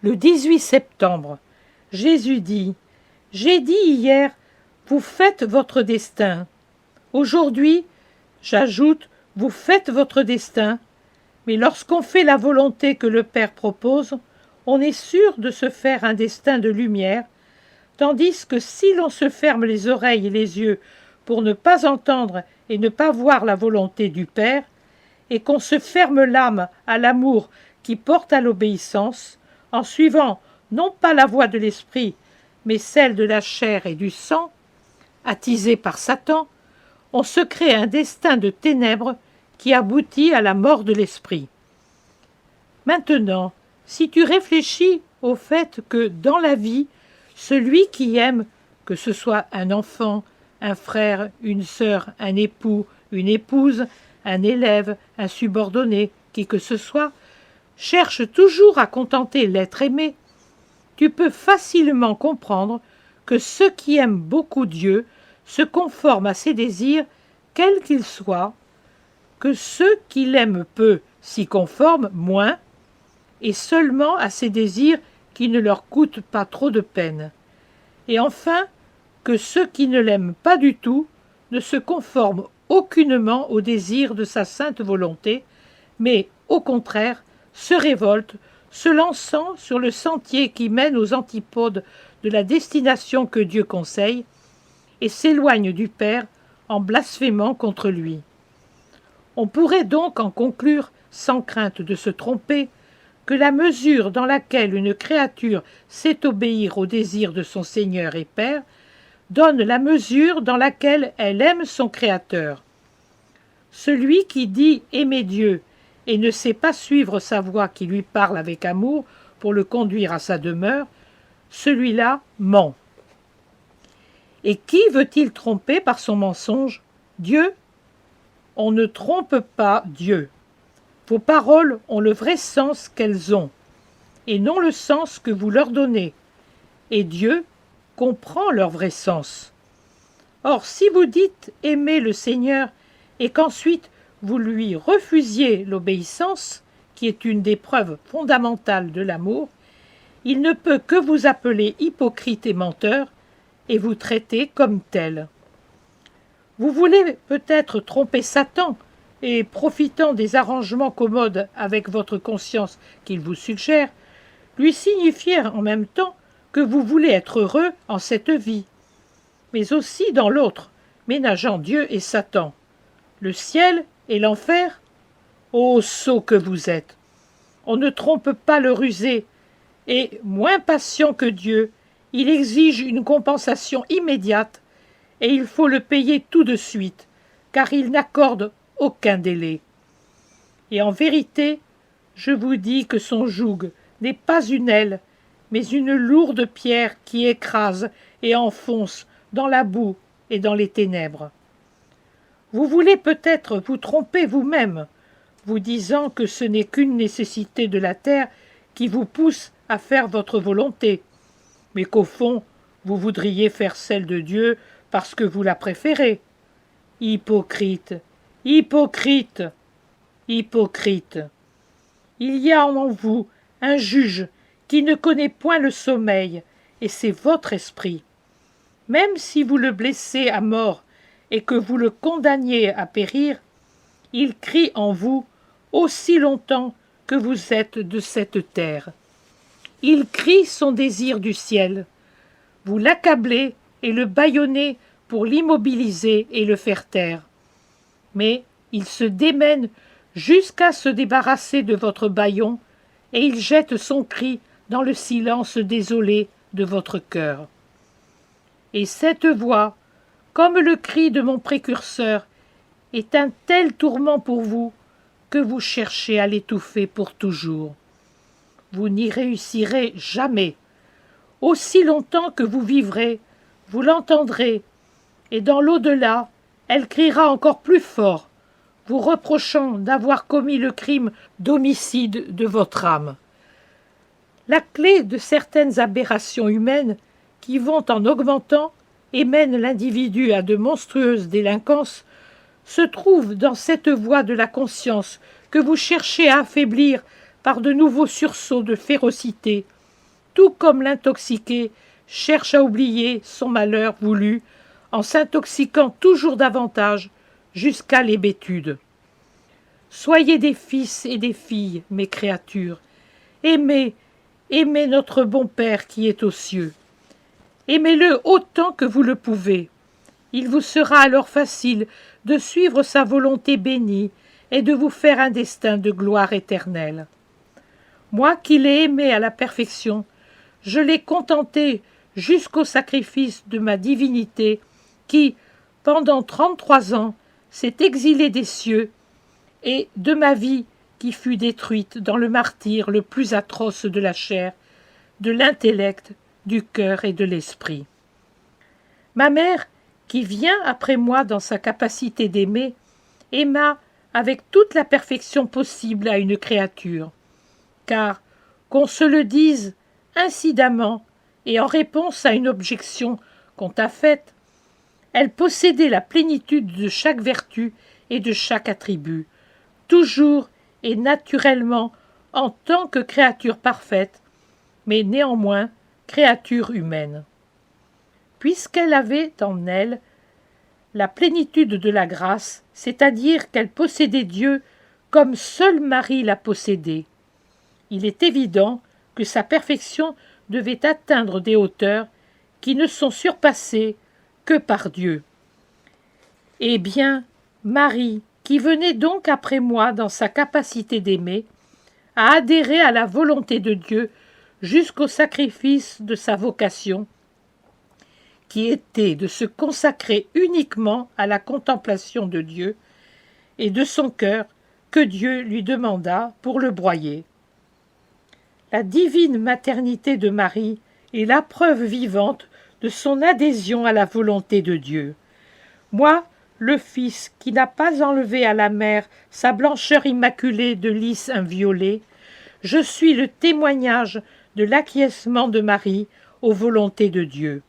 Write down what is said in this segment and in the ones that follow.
Le 18 septembre, Jésus dit « J'ai dit hier, vous faites votre destin. Aujourd'hui, j'ajoute, vous faites votre destin. Mais lorsqu'on fait la volonté que le Père propose, on est sûr de se faire un destin de lumière, tandis que si l'on se ferme les oreilles et les yeux pour ne pas entendre et ne pas voir la volonté du Père, et qu'on se ferme l'âme à l'amour qui porte à l'obéissance, en suivant non pas la voie de l'esprit, mais celle de la chair et du sang, attisée par Satan, on se crée un destin de ténèbres qui aboutit à la mort de l'esprit. Maintenant, si tu réfléchis au fait que dans la vie, celui qui aime, que ce soit un enfant, un frère, une sœur, un époux, une épouse, un élève, un subordonné, qui que ce soit, cherche toujours à contenter l'être aimé, tu peux facilement comprendre que ceux qui aiment beaucoup Dieu se conforment à ses désirs, quels qu'ils soient, que ceux qui l'aiment peu s'y conforment moins, et seulement à ses désirs qui ne leur coûtent pas trop de peine. Et enfin, que ceux qui ne l'aiment pas du tout ne se conforment aucunement aux désirs de sa sainte volonté, mais, au contraire, se révoltent, se lançant sur le sentier qui mène aux antipodes de la destination que Dieu conseille, et s'éloignent du Père en blasphémant contre lui. On pourrait donc en conclure, sans crainte de se tromper, que la mesure dans laquelle une créature sait obéir aux désirs de son Seigneur et Père donne la mesure dans laquelle elle aime son Créateur. Celui qui dit aimer Dieu et ne sait pas suivre sa voix qui lui parle avec amour pour le conduire à sa demeure, celui-là ment. Et qui veut-il tromper par son mensonge? Dieu? On ne trompe pas Dieu. Vos paroles ont le vrai sens qu'elles ont, et non le sens que vous leur donnez, et Dieu comprend leur vrai sens. Or, si vous dites aimer le Seigneur, et qu'ensuite vous lui refusiez l'obéissance, qui est une des preuves fondamentales de l'amour, il ne peut que vous appeler hypocrite et menteur, et vous traiter comme tel. Vous voulez peut-être tromper Satan, et profitant des arrangements commodes avec votre conscience qu'il vous suggère, lui signifier en même temps que vous voulez être heureux en cette vie, mais aussi dans l'autre, ménageant Dieu et Satan. Le ciel et l'enfer? Ô sot que vous êtes! On ne trompe pas le rusé, et, moins patient que Dieu, il exige une compensation immédiate, et il faut le payer tout de suite, car il n'accorde aucun délai. Et en vérité, je vous dis que son joug n'est pas une aile, mais une lourde pierre qui écrase et enfonce dans la boue et dans les ténèbres. Vous voulez peut-être vous tromper vous-même, vous disant que ce n'est qu'une nécessité de la terre qui vous pousse à faire votre volonté, mais qu'au fond, vous voudriez faire celle de Dieu parce que vous la préférez. Hypocrite, hypocrite, hypocrite. Il y a en vous un juge qui ne connaît point le sommeil, et c'est votre esprit. Même si vous le blessez à mort et que vous le condamniez à périr, il crie en vous aussi longtemps que vous êtes de cette terre. Il crie son désir du ciel. Vous l'accablez et le bâillonnez pour l'immobiliser et le faire taire. Mais il se démène jusqu'à se débarrasser de votre bâillon, et il jette son cri dans le silence désolé de votre cœur. Et cette voix, comme le cri de mon précurseur, est un tel tourment pour vous que vous cherchez à l'étouffer pour toujours. Vous n'y réussirez jamais. Aussi longtemps que vous vivrez, vous l'entendrez, et dans l'au-delà, elle criera encore plus fort, vous reprochant d'avoir commis le crime d'homicide de votre âme. La clé de certaines aberrations humaines qui vont en augmentant et mènent l'individu à de monstrueuses délinquances se trouve dans cette voie de la conscience que vous cherchez à affaiblir par de nouveaux sursauts de férocité tout comme l'intoxiqué cherche à oublier son malheur voulu en s'intoxiquant toujours davantage jusqu'à l'hébétude. Soyez des fils et des filles, mes créatures. Aimez, aimez notre bon Père qui est aux cieux. Aimez-le autant que vous le pouvez. Il vous sera alors facile de suivre sa volonté bénie et de vous faire un destin de gloire éternelle. Moi qui l'ai aimé à la perfection, je l'ai contenté jusqu'au sacrifice de ma divinité qui, pendant 33 ans, s'est exilé des cieux et de ma vie qui fut détruite dans le martyre le plus atroce de la chair, de l'intellect, du cœur et de l'esprit. Ma mère, qui vient après moi dans sa capacité d'aimer, aima avec toute la perfection possible à une créature, car, qu'on se le dise incidemment et en réponse à une objection qu'on t'a faite, elle possédait la plénitude de chaque vertu et de chaque attribut, toujours et naturellement en tant que créature parfaite, mais néanmoins créature humaine. Puisqu'elle avait en elle la plénitude de la grâce, c'est-à-dire qu'elle possédait Dieu comme seule Marie l'a possédé, il est évident que sa perfection devait atteindre des hauteurs qui ne sont surpassées que par Dieu. Eh bien, Marie, qui venait donc après moi dans sa capacité d'aimer, a adhéré à la volonté de Dieu jusqu'au sacrifice de sa vocation, qui était de se consacrer uniquement à la contemplation de Dieu et de son cœur que Dieu lui demanda pour le broyer. La divine maternité de Marie est la preuve vivante de son adhésion à la volonté de Dieu. Moi, le Fils qui n'a pas enlevé à la mère sa blancheur immaculée de lys inviolé, je suis le témoignage de l'acquiescement de Marie aux volontés de Dieu.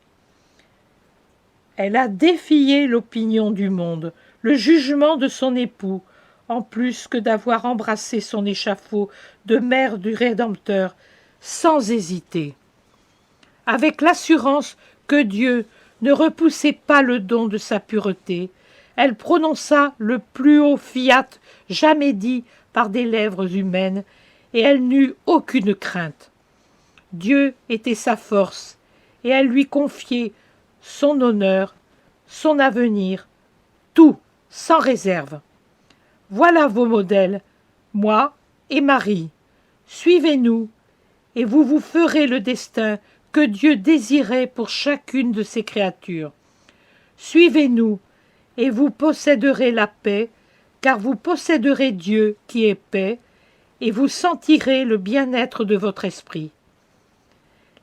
Elle a défié l'opinion du monde, le jugement de son époux, en plus que d'avoir embrassé son échafaud de mère du Rédempteur, sans hésiter. Avec l'assurance que Dieu ne repoussait pas le don de sa pureté, elle prononça le plus haut fiat jamais dit par des lèvres humaines, et elle n'eut aucune crainte. Dieu était sa force, et elle lui confiait son honneur, son avenir, tout, sans réserve. Voilà vos modèles, moi et Marie. Suivez-nous, et vous vous ferez le destin que Dieu désirait pour chacune de ses créatures. Suivez-nous, et vous posséderez la paix, car vous posséderez Dieu qui est paix, et vous sentirez le bien-être de votre esprit.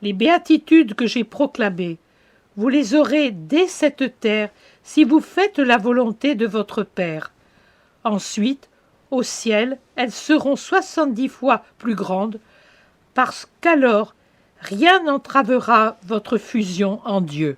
Les béatitudes que j'ai proclamées, vous les aurez dès cette terre si vous faites la volonté de votre Père. Ensuite, au ciel, elles seront 70 fois plus grandes, parce qu'alors rien n'entravera votre fusion en Dieu.